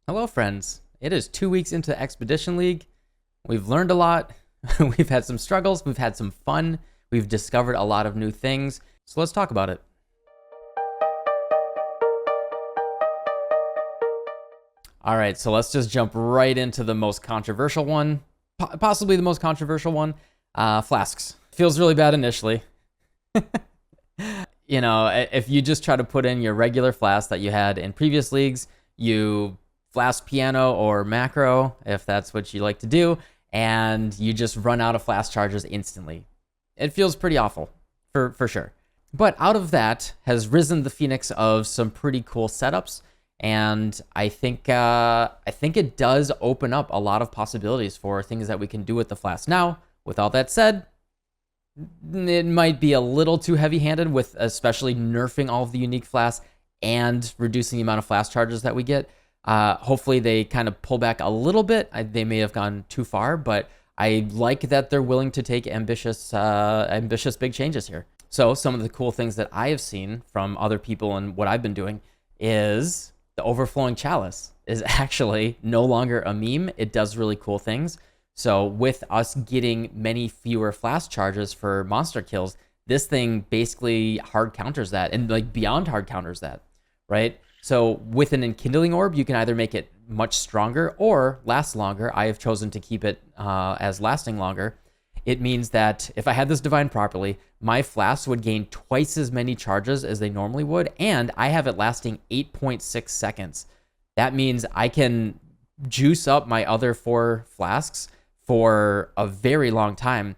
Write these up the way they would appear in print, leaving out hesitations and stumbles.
Hello, friends. It is 2 weeks into Expedition League. We've learned a lot. We've had some struggles. We've had some fun. We've discovered a lot of new things. So let's talk about it. All right, so let's just jump right into the most controversial one, possibly the most controversial one, Flasks. Feels really bad initially. If you just try to put in your regular flask that you had in previous leagues, you flask piano or macro, if that's what you like to do, and you just run out of flask charges instantly. It feels pretty awful, for sure. But out of that has risen the phoenix of some pretty cool setups, and I think it does open up a lot of possibilities for things that we can do with the flask. Now, with all that said, it might be a little too heavy-handed with especially nerfing all of the unique flasks and reducing the amount of flask charges that we get. Hopefully they kind of pull back a little bit. They may have gone too far, but I like that they're willing to take ambitious big changes here. So some of the cool things that I have seen from other people and what I've been doing is the overflowing chalice is actually no longer a meme. It does really cool things. So with us getting many fewer flask charges for monster kills, this thing basically hard counters that, and like beyond hard counters that, right? So with an enkindling orb, you can either make it much stronger or last longer. I have chosen to keep it as lasting longer. It means that if I had this divined properly, my flasks would gain twice as many charges as they normally would, and I have it lasting 8.6 seconds. That means I can juice up my other 4 flasks for a very long time.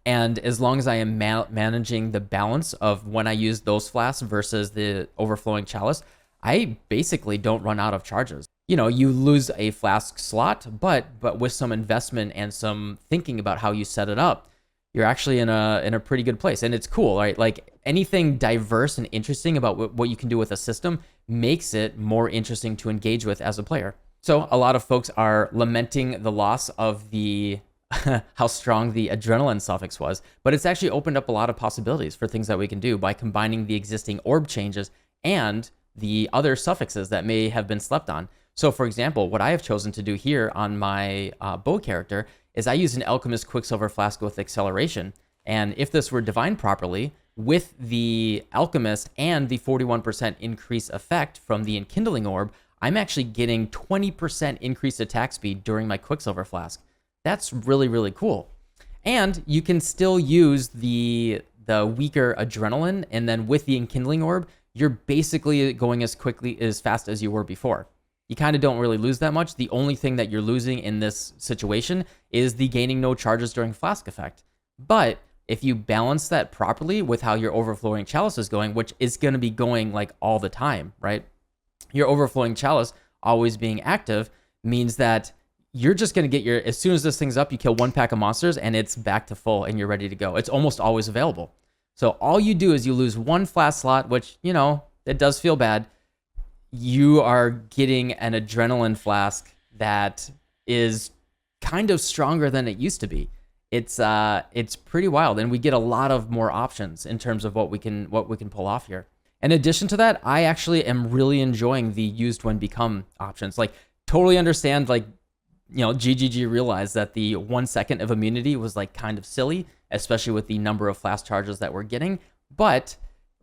And as long as I am managing the balance of when I use those flasks versus the overflowing chalice, I basically don't run out of charges. You know, you lose a flask slot, but with some investment and some thinking about how you set it up, you're actually in a pretty good place. And it's cool, right? Like anything diverse and interesting about what you can do with a system makes it more interesting to engage with as a player. So a lot of folks are lamenting the loss of the how strong the adrenaline suffix was, but it's actually opened up a lot of possibilities for things that we can do by combining the existing orb changes and the other suffixes that may have been slept on. So for example, what I have chosen to do here on my bow character is I use an Alchemist Quicksilver Flask with acceleration. And if this were divined properly, with the Alchemist and the 41% increase effect from the Enkindling Orb, I'm actually getting 20% increased attack speed during my Quicksilver Flask. That's really, really cool. And you can still use the weaker adrenaline, and then with the Enkindling Orb, you're basically going as fast as you were before. You kind of don't really lose that much. The only thing that you're losing in this situation is the gaining no charges during flask effect. But if you balance that properly with how your overflowing chalice is going, which is going to be going like all the time, right? Your overflowing chalice always being active means that you're just going to get as soon as this thing's up, you kill 1 pack of monsters and it's back to full and you're ready to go. It's almost always available. So all you do is you lose 1 flask slot, which, you know, it does feel bad. You are getting an adrenaline flask that is kind of stronger than it used to be. It's pretty wild, and we get a lot of more options in terms of what we can pull off here. In addition to that, I actually am really enjoying the used when become options. Like, totally understand, like, you know, GGG realized that the 1 second of immunity was like kind of silly, especially with the number of flask charges that we're getting. But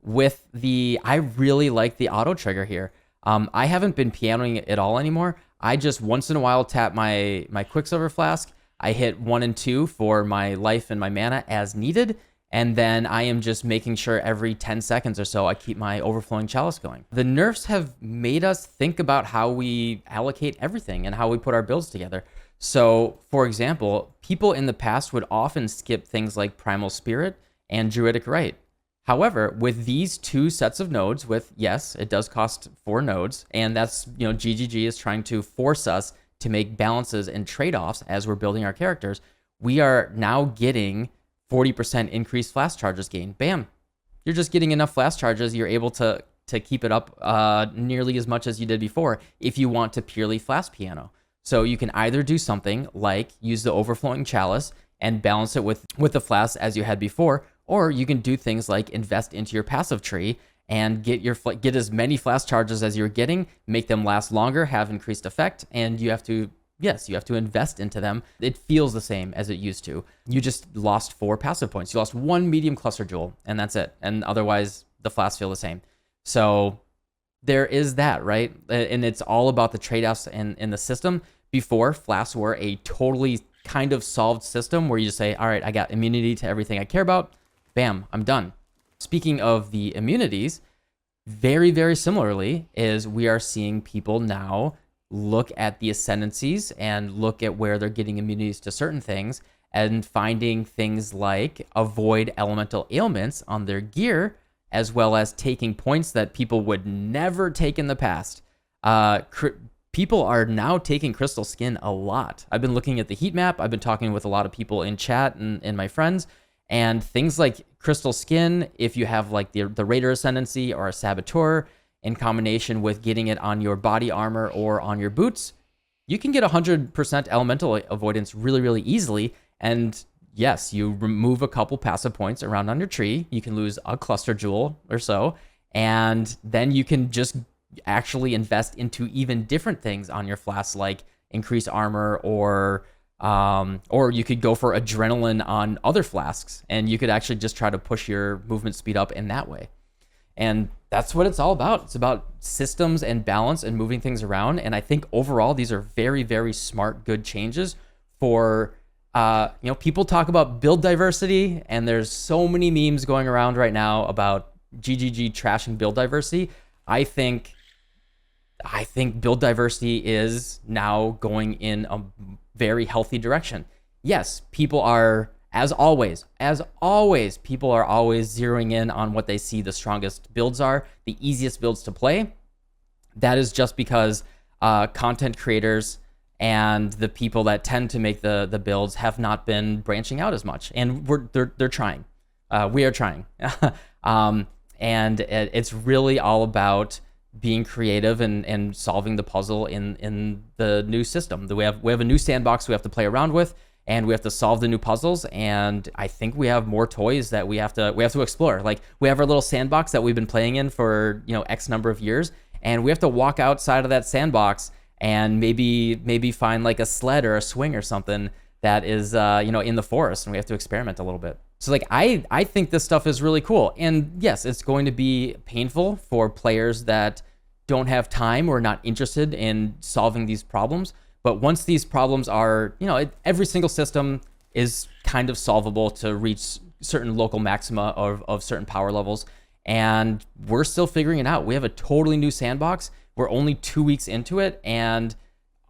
with I really like the auto trigger here. I haven't been pianoing it at all anymore. I just once in a while tap my Quicksilver Flask. I hit 1 and 2 for my life and my mana as needed. And then I am just making sure every 10 seconds or so I keep my overflowing chalice going. The nerfs have made us think about how we allocate everything and how we put our builds together. So, for example, people in the past would often skip things like Primal Spirit and Druidic Rite. However, with these 2 sets of nodes, yes, it does cost 4 nodes, and that's, you know, GGG is trying to force us to make balances and trade-offs as we're building our characters. We are now getting 40% increased flask charges gain. Bam. You're just getting enough flask charges. You're able to keep it up nearly as much as you did before if you want to purely flask piano. So you can either do something like use the overflowing chalice and balance it with the flask as you had before, or you can do things like invest into your passive tree and get as many flask charges as you're getting, make them last longer, have increased effect, and you have to invest into them. It feels the same as it used to. You just lost 4 passive points. You lost 1 medium cluster jewel, and that's it. And otherwise, the flasks feel the same. So there is that, right? And it's all about the trade-offs in the system. Before, flasks were a totally kind of solved system where you just say, all right, I got immunity to everything I care about. Bam, I'm done. Speaking of the immunities, very, very similarly is we are seeing people now look at the ascendancies and look at where they're getting immunities to certain things and finding things like avoid elemental ailments on their gear, as well as taking points that people would never take in the past. People are now taking Crystal Skin a lot. I've been looking at the heat map. I've been talking with a lot of people in chat and my friends, and things like Crystal Skin, if you have like the Raider Ascendancy or a Saboteur, in combination with getting it on your body armor or on your boots, you can get 100% elemental avoidance really, really easily. And yes, you remove a couple passive points around on your tree. You can lose a cluster jewel or so, and then you can just actually invest into even different things on your flasks, like increase armor, or you could go for adrenaline on other flasks, and you could actually just try to push your movement speed up in that way. And that's what it's all about. It's about systems and balance and moving things around. And I think overall, these are very, very smart, good changes for, people talk about build diversity, and there's so many memes going around right now about GGG trashing build diversity. I think build diversity is now going in a very healthy direction. Yes, people are, as always, people are always zeroing in on what they see the strongest builds are, the easiest builds to play. That is just because content creators and the people that tend to make the builds have not been branching out as much, and they're trying. We are trying, and it's really all about being creative and solving the puzzle in the new system. We have a new sandbox we have to play around with, and we have to solve the new puzzles. And I think we have more toys that we have to explore. Like, we have our little sandbox that we've been playing in for X number of years, and we have to walk outside of that sandbox and maybe find like a sled or a swing or something that is in the forest, and we have to experiment a little bit. So like I think this stuff is really cool. And yes, it's going to be painful for players that don't have time or are not interested in solving these problems. But once these problems are, every single system is kind of solvable to reach certain local maxima of certain power levels. And we're still figuring it out. We have a totally new sandbox. We're only 2 weeks into it. And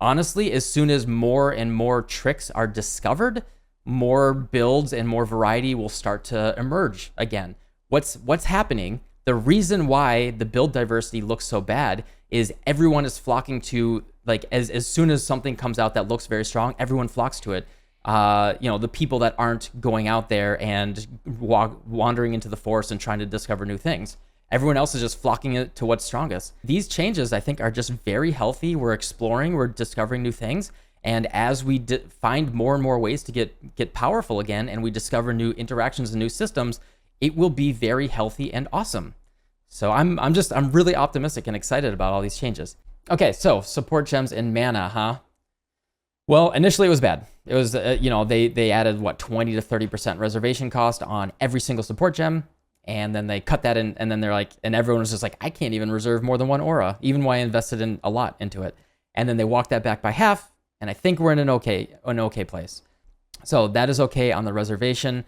honestly, as soon as more and more tricks are discovered, more builds and more variety will start to emerge again. What's happening? The reason why the build diversity looks so bad is everyone is flocking to, like, as soon as something comes out that looks very strong, everyone flocks to it. The people that aren't going out there and wandering into the forest and trying to discover new things. Everyone else is just flocking to what's strongest. These changes, I think, are just very healthy. We're exploring, we're discovering new things. And as we find more and more ways to get powerful again, and we discover new interactions and new systems, it will be very healthy and awesome. So I'm really optimistic and excited about all these changes. Okay, so support gems and mana, huh? Well, initially it was bad. It was, they added 20 to 30% reservation cost on every single support gem, and then they cut that in, and then they're like, and everyone was just like, I can't even reserve more than one aura, even when I invested in a lot into it. And then they walked that back by half, and I think we're in an okay place. So that is okay on the reservation.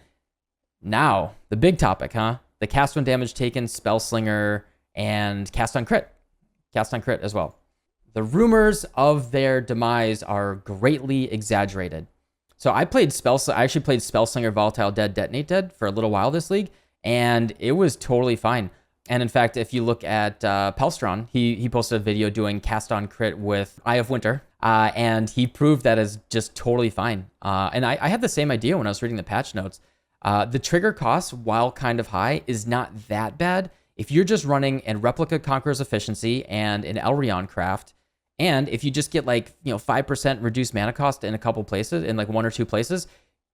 Now, the big topic, huh? The cast when damage taken, spell slinger, and cast on crit. Cast on crit as well. The rumors of their demise are greatly exaggerated. So I actually played Spell Slinger, Volatile Dead, Detonate Dead for a little while this league, and it was totally fine. And in fact, if you look at Pelstron, he posted a video doing cast on crit with Eye of Winter, and he proved that is just totally fine. And I had the same idea when I was reading the patch notes. The trigger cost, while kind of high, is not that bad. If you're just running an Replica Conqueror's Efficiency and an Elrion Craft, and if you just get 5% reduced mana cost in a couple places, in like 1 or 2 places,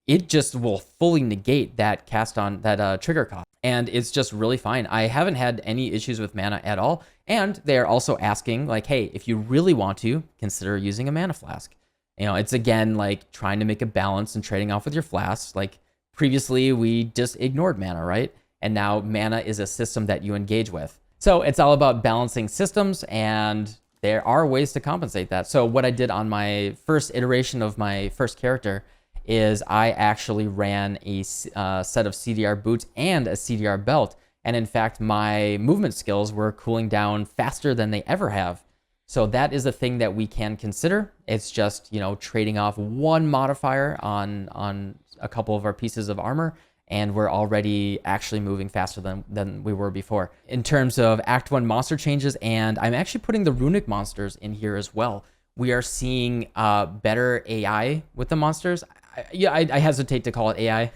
it just will fully negate that trigger cost. and it's just really fine. I haven't had any issues with mana at all. And they're also asking like, hey, if you really want to, consider using a mana flask. You know, it's again like trying to make a balance and trading off with your flasks. Like previously we just ignored mana, right? And now mana is a system that you engage with. So it's all about balancing systems, and there are ways to compensate that. So what I did on my first iteration of my first character is I actually ran a set of CDR boots and a CDR belt. And in fact, my movement skills were cooling down faster than they ever have. So that is a thing that we can consider. It's just, you know, trading off one modifier on a couple of our pieces of armor, and we're already actually moving faster than we were before. In terms of Act 1 monster changes, and I'm actually putting the runic monsters in here as well. We are seeing better AI with the monsters. I hesitate to call it AI.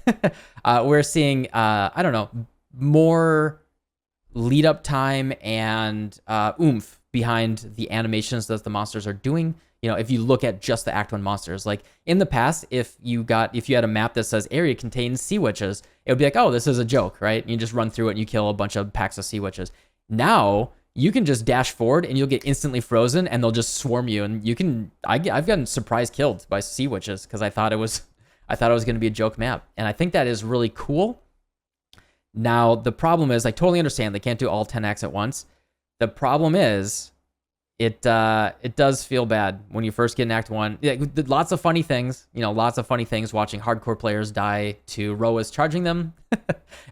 We're seeing, I don't know, more lead up time and oomph behind the animations that the monsters are doing. You know, if you look at just the Act 1 monsters, like in the past, if you had a map that says area contains sea witches, it would be like, oh, this is a joke, right? You just run through it and you kill a bunch of packs of sea witches. Now you can just dash forward and you'll get instantly frozen and they'll just swarm you. And you can, I've gotten surprise killed by sea witches because I thought it was going to be a joke map. And I think that is really cool. Now, the problem is, I totally understand they can't do all 10 acts at once. The problem is, it does feel bad when you first get in Act 1. Yeah, lots of funny things, watching hardcore players die to Roas charging them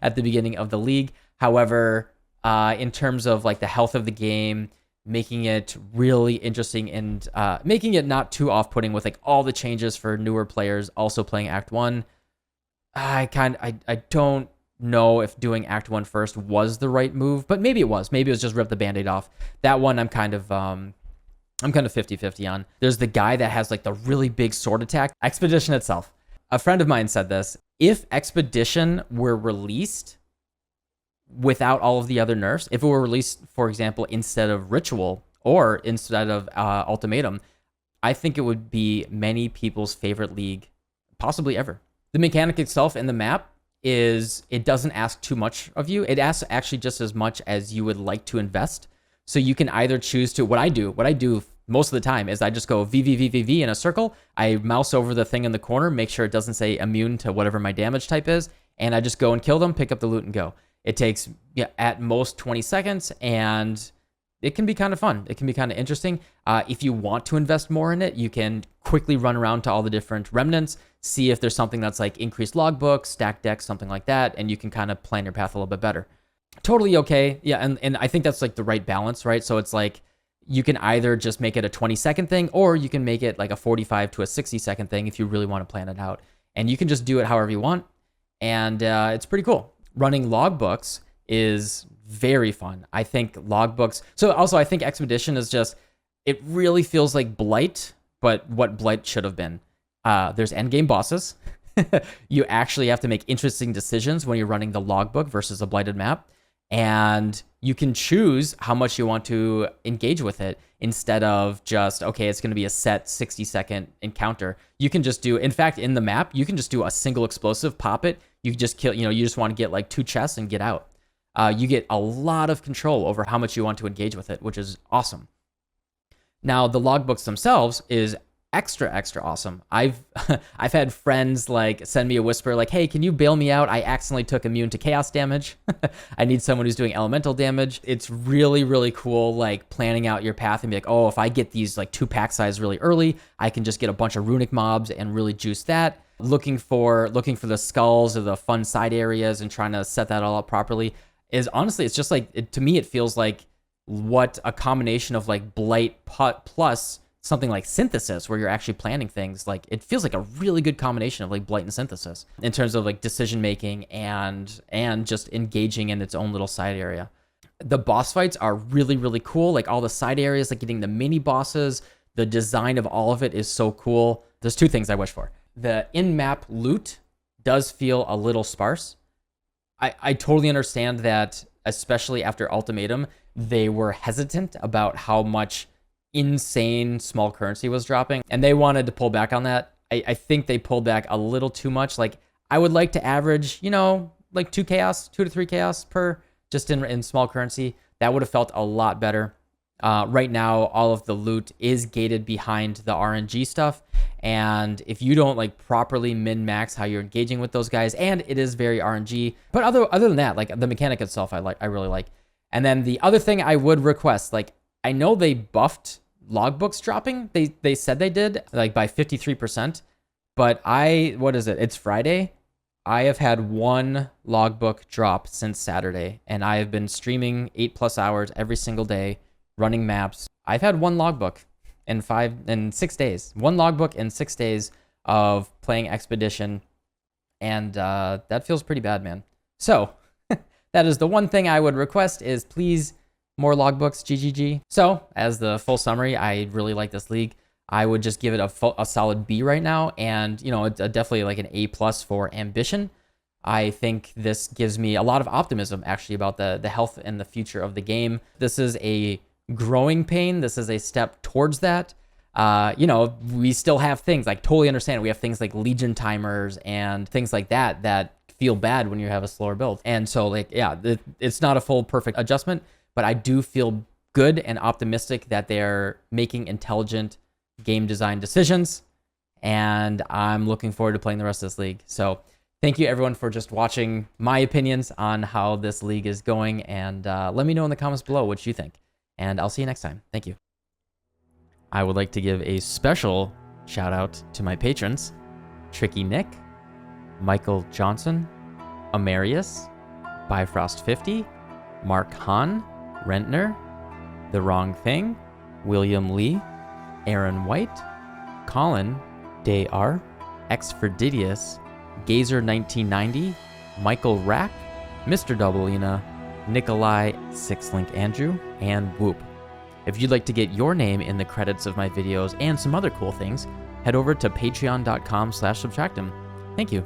at the beginning of the league. However, in terms of like the health of the game, making it really interesting and making it not too off-putting with like all the changes for newer players also playing Act 1, I don't know if doing Act 1 first was the right move, but maybe it was. Maybe it was just rip the Band-Aid off. That one I'm kind of 50-50 on. There's the guy that has like the really big sword attack. Expedition itself. A friend of mine said this. If Expedition were released without all of the other nerfs, if it were released, for example, instead of Ritual or instead of Ultimatum, I think it would be many people's favorite league, possibly ever. The mechanic itself in the map is it doesn't ask too much of you. It asks actually just as much as you would like to invest. So you can either choose to, what I do most of the time is I just go V in a circle. I mouse over the thing in the corner, make sure it doesn't say immune to whatever my damage type is, and I just go and kill them, pick up the loot and go. It takes at most 20 seconds, and it can be kind of fun. It can be kind of interesting. If you want to invest more in it, you can quickly run around to all the different remnants, see if there's something that's like increased logbook, stack decks, something like that, and you can kind of plan your path a little bit better. Totally okay. Yeah, and I think that's like the right balance, right? So it's like you can either just make it a 20-second thing, or you can make it like a 45 to a 60-second thing if you really want to plan it out. And you can just do it however you want, and it's pretty cool. Running logbooks is very fun. I think logbooks. So also, I think Expedition is just, it really feels like Blight, but what Blight should have been. There's endgame bosses. You actually have to make interesting decisions when you're running the logbook versus a blighted map. And you can choose how much you want to engage with it instead of just, okay, it's going to be a set 60-second encounter. You can just do, in fact, in the map, you can just do a single explosive, pop it. You just kill, you just want to get like 2 chests and get out. You get a lot of control over how much you want to engage with it, which is awesome. Now, the logbooks themselves is extra awesome. I've had friends like send me a whisper like, hey, can you bail me out? I accidentally took immune to chaos damage. I need someone who's doing elemental damage. It's really cool, like planning out your path and be like, oh, if I get these like 2 pack size really early, I can just get a bunch of runic mobs and really juice that. Looking for the skulls or the fun side areas and trying to set that all up properly is honestly, it's just like, to me, it feels like what a combination of like Blight plus something like Synthesis, where you're actually planning things. Like, it feels like a really good combination of like Blight and Synthesis in terms of like decision making and just engaging in its own little side area. The boss fights are really cool. Like all the side areas, like getting the mini bosses, the design of all of it is so cool. There's 2 things I wish for. The in-map loot does feel a little sparse. I totally understand that, especially after Ultimatum, they were hesitant about how much insane small currency was dropping, and they wanted to pull back on that. I think they pulled back a little too much. Like, I would like to average, like 2 to 3 chaos per, just in small currency. That would have felt a lot better. Right now, all of the loot is gated behind the RNG stuff. And if you don't like properly min-max how you're engaging with those guys, and it is very RNG, but other than that, like the mechanic itself, I really like. And then the other thing I would request, like I know they buffed logbooks dropping. They said they did, like by 53%. But what is it? It's Friday. I have had one logbook drop since Saturday, and I have been streaming 8+ hours every single day, running maps. I've had one logbook in 6 days. One logbook in 6 days of playing Expedition, and that feels pretty bad, man. So that is the one thing I would request is please more logbooks, GGG. So as the full summary, I really like this league. I would just give it a solid B right now, and you know, it's definitely like an A+ for ambition. I think this gives me a lot of optimism actually about the health and the future of the game. This is a growing pain. This is a step towards that. You know, we still have things like, totally understand. We have things like Legion timers and things like that feel bad when you have a slower build. And so like, yeah, it's not a full perfect adjustment, but I do feel good and optimistic that they're making intelligent game design decisions, and I'm looking forward to playing the rest of this league. So thank you everyone for just watching my opinions on how this league is going, and let me know in the comments below what you think, and I'll see you next time. Thank you. I would like to give a special shout out to my patrons: Tricky Nick, Michael Johnson, Amarius, Bifrost50, Mark Hahn, Rentner, The Wrong Thing, William Lee, Aaron White, Colin, Day R, Xferdidius, Gazer1990, Michael Rack, Mr. Doubleina, Nikolai, Sixlink Andrew, and Whoop. If you'd like to get your name in the credits of my videos and some other cool things, head over to patreon.com/subtractem. Thank you.